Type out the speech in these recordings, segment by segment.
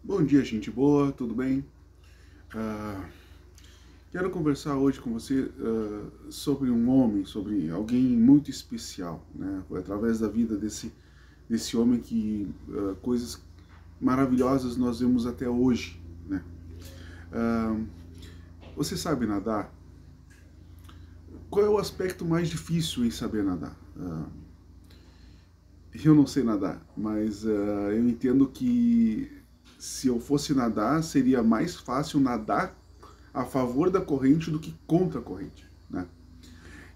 Bom dia, gente boa, tudo bem? Ah, Quero conversar hoje com você sobre um homem, sobre alguém muito especial, né? Foi através da vida desse homem que coisas maravilhosas nós vemos até hoje, né? Ah, Você sabe nadar? Qual é o aspecto mais difícil em saber nadar? Eu não sei nadar, mas eu entendo que se eu fosse nadar, seria mais fácil nadar a favor da corrente do que contra a corrente, né?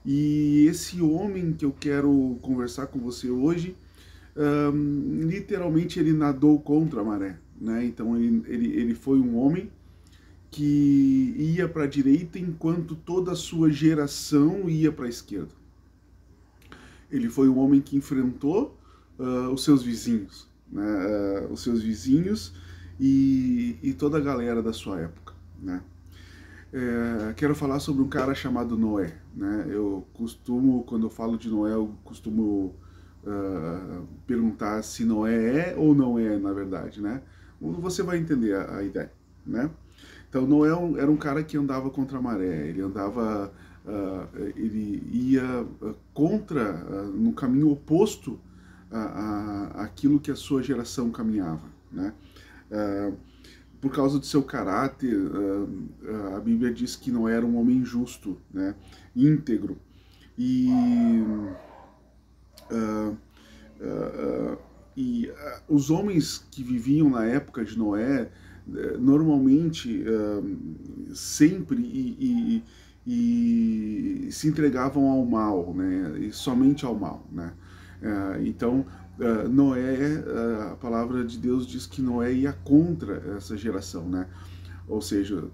E esse homem que eu quero conversar com você hoje, literalmente ele nadou contra a maré, né? Então ele foi um homem que ia para a direita enquanto toda a sua geração ia para a esquerda. Ele foi um homem que enfrentou os seus vizinhos, né? Os seus vizinhos e toda a galera da sua época, né? Quero falar sobre um cara chamado Noé, né? Eu costumo, quando eu falo de Noé, eu costumo perguntar se Noé é ou não é, na verdade, né? Você vai entender a ideia, né? Então Noé era um cara que andava contra a maré, ele andava, ele ia contra, no caminho oposto àquilo que a sua geração caminhava, né? Uh, por causa do seu caráter, a Bíblia diz que não era um homem justo, né, íntegro. E, uh, uh, os homens que viviam na época de Noé, normalmente, sempre se entregavam ao mal, né, e somente ao mal, né. Então, Noé, a palavra de Deus diz que Noé ia contra essa geração, né? Ou seja,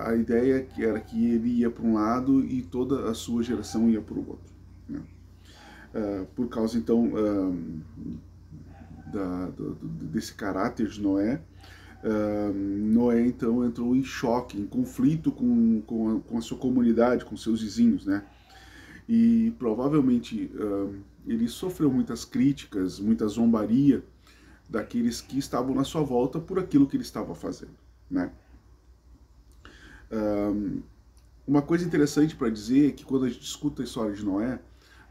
a ideia era que ele ia para um lado e toda a sua geração ia para o outro, né? Por causa, então, desse caráter de Noé, Noé, então, entrou em choque, em conflito com a sua comunidade, com seus vizinhos, né? E provavelmente ele sofreu muitas críticas, muita zombaria daqueles que estavam na sua volta por aquilo que ele estava fazendo, né? Uma coisa interessante para dizer é que quando a gente escuta a história de Noé,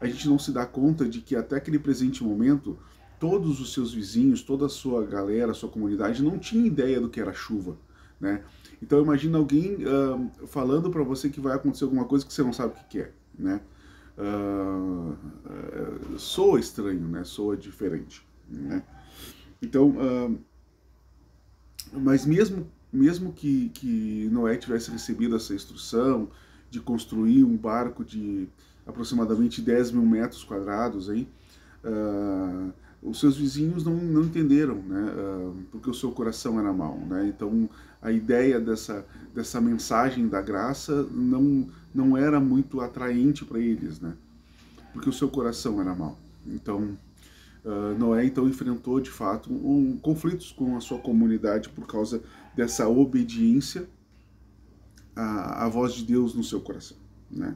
a gente não se dá conta de que até aquele presente momento, todos os seus vizinhos, toda a sua galera, a sua comunidade não tinha ideia do que era chuva, né? Então imagina alguém falando para você que vai acontecer alguma coisa que você não sabe o que é, né? Soa estranho, né? Soa diferente, né? Então, mas mesmo que Noé tivesse recebido essa instrução de construir um barco de aproximadamente 10 mil metros quadrados, aí, os seus vizinhos não entenderam, né, porque o seu coração era mau, né? Então a ideia dessa mensagem da graça não era muito atraente para eles, né? Porque o seu coração era mau. Então Noé então enfrentou de fato conflitos com a sua comunidade por causa dessa obediência à voz de Deus no seu coração, né?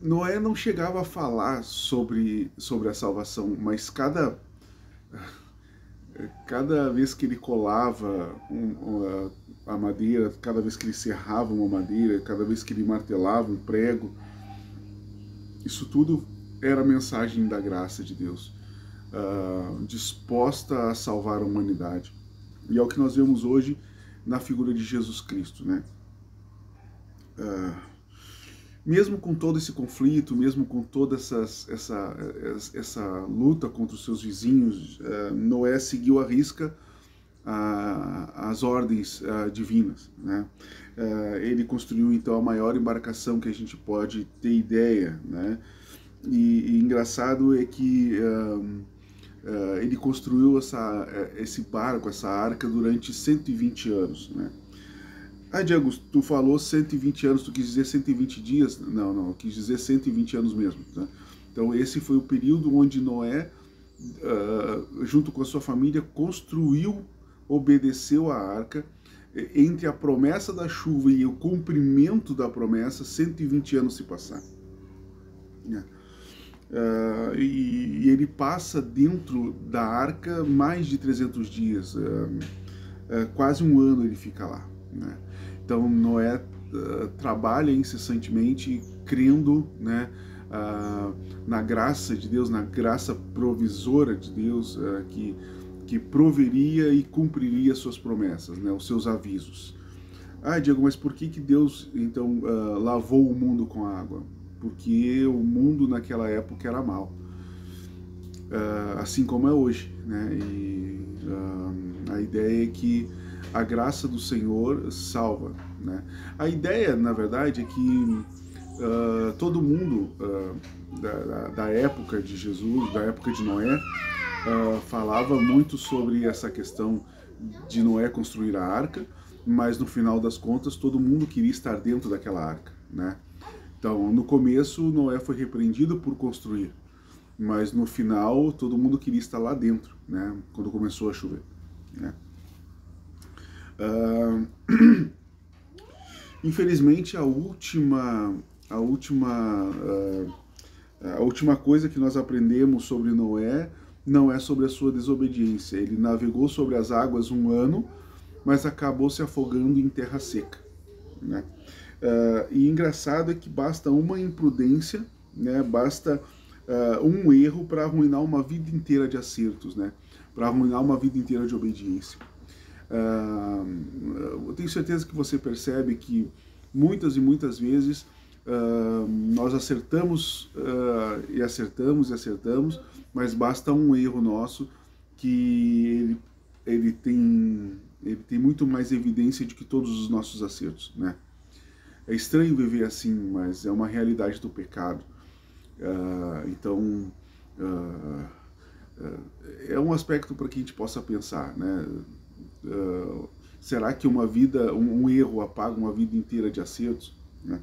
Noé não chegava a falar sobre a salvação, mas cada vez que ele colava a madeira, cada vez que ele serrava uma madeira, cada vez que ele martelava um prego, isso tudo era a mensagem da graça de Deus, disposta a salvar a humanidade. E é o que nós vemos hoje na figura de Jesus Cristo, né? Mesmo com todo esse conflito, mesmo com toda essa luta contra os seus vizinhos, Noé seguiu à risca as ordens divinas, né? Ele construiu então a maior embarcação que a gente pode ter ideia, né? E engraçado é que ele construiu esse barco, essa arca, durante 120 anos, né? Diego, tu falou 120 anos, tu quis dizer 120 dias? Não, eu quis dizer 120 anos mesmo, tá? Então esse foi o período onde Noé, junto com a sua família, construiu, obedeceu a arca. Entre a promessa da chuva e o cumprimento da promessa, 120 anos se passaram. E ele passa dentro da arca mais de 300 dias, quase um ano ele fica lá, né? Então Noé trabalha incessantemente, crendo, né, na graça de Deus, na graça provisora de Deus, que proveria e cumpriria suas promessas, né, os seus avisos. Diego, mas por que Deus então lavou o mundo com água? Porque o mundo naquela época era mau, assim como é hoje, né? E a ideia é que a graça do Senhor salva, né? A ideia, na verdade, é que todo mundo da época de Jesus, da época de Noé, falava muito sobre essa questão de Noé construir a arca, mas no final das contas todo mundo queria estar dentro daquela arca, né? Então, no começo, Noé foi repreendido por construir, mas no final todo mundo queria estar lá dentro, né? Quando começou a chover, né? Infelizmente, a última coisa que nós aprendemos sobre Noé não é sobre a sua desobediência. Ele navegou sobre as águas um ano, mas acabou se afogando em terra seca, né? E engraçado é que basta uma imprudência, né? Basta um erro para arruinar uma vida inteira de acertos, né? Para arruinar uma vida inteira de obediência. Eu tenho certeza que você percebe que muitas e muitas vezes nós acertamos e acertamos e acertamos, mas basta um erro nosso que ele tem muito mais evidência do que todos os nossos acertos, né? É estranho viver assim, mas é uma realidade do pecado. Então, é um aspecto para que a gente possa pensar, né? Será que um erro apaga uma vida inteira de acertos, né?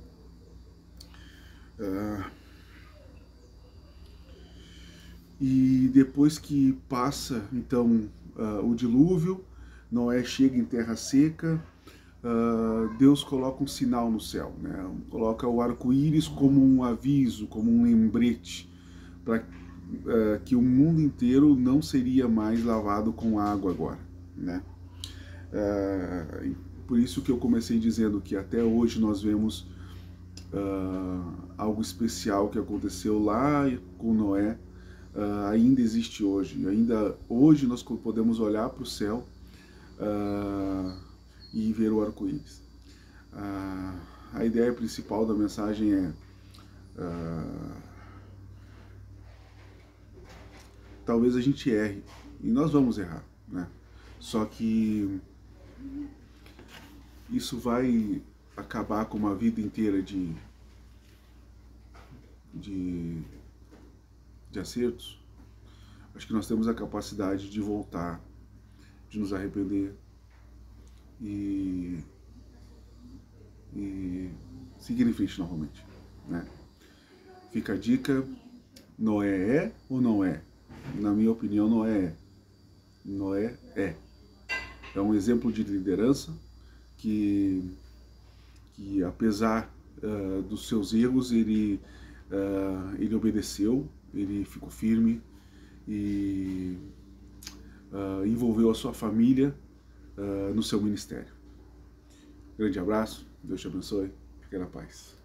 E depois que passa, então, o dilúvio, Noé chega em terra seca, Deus coloca um sinal no céu, né? Coloca o arco-íris como um aviso, como um lembrete, para que o mundo inteiro não seria mais lavado com água agora, né? Por isso que eu comecei dizendo que até hoje nós vemos algo especial que aconteceu lá com Noé, ainda existe hoje. Ainda hoje nós podemos olhar para o céu e ver o arco-íris. A ideia principal da mensagem é talvez a gente erre, e nós vamos errar, né? Só que isso vai acabar com uma vida inteira de acertos. Acho que nós temos a capacidade de voltar, de nos arrepender e seguir em frente novamente, né? Fica a dica: Noé é ou não é? Na minha opinião, Noé é. Noé é. É um exemplo de liderança que apesar dos seus erros, ele obedeceu, ele ficou firme e envolveu a sua família no seu ministério. Grande abraço, Deus te abençoe, fique na paz.